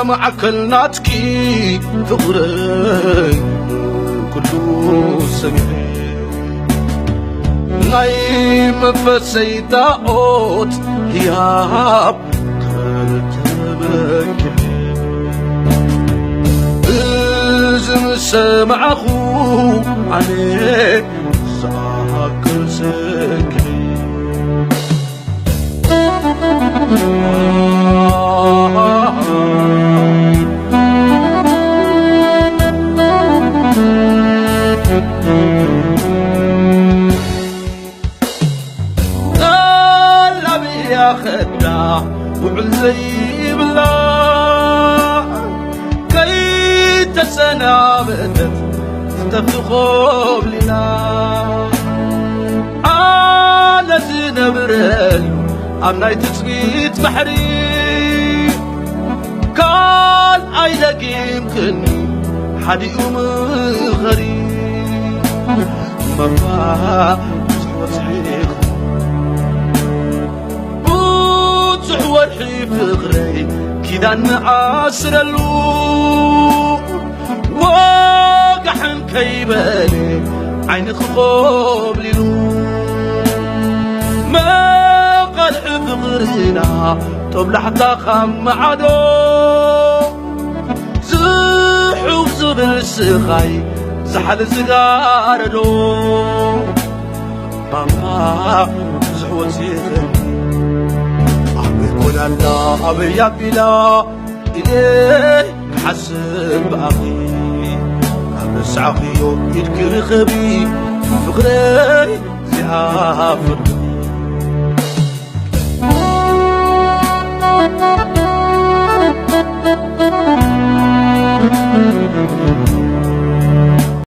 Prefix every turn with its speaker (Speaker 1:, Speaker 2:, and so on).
Speaker 1: معكلناتكي فقري كله سمعي نايم فسيداوت هياب ترتبك بزم سمعخو عليك ساكر سكري يا خدع وعزي بالله كي تسنابتت تفتخوب لنا على زنبرل عمناي تسقيت بحري كان عيلك يمكن حد يوم غريب مرة وصحيح وحي فغري كذا نعاسر اللو واقحن كيبالي عين خوب للو ما قال فغرنا طب لحتى خم عدو زحو زبل سخاي زحل زغار دو ماما زحو زيخني الله أبي بلا إليه حسب أخي أبس عقيو يذكر خبي فقري زعافر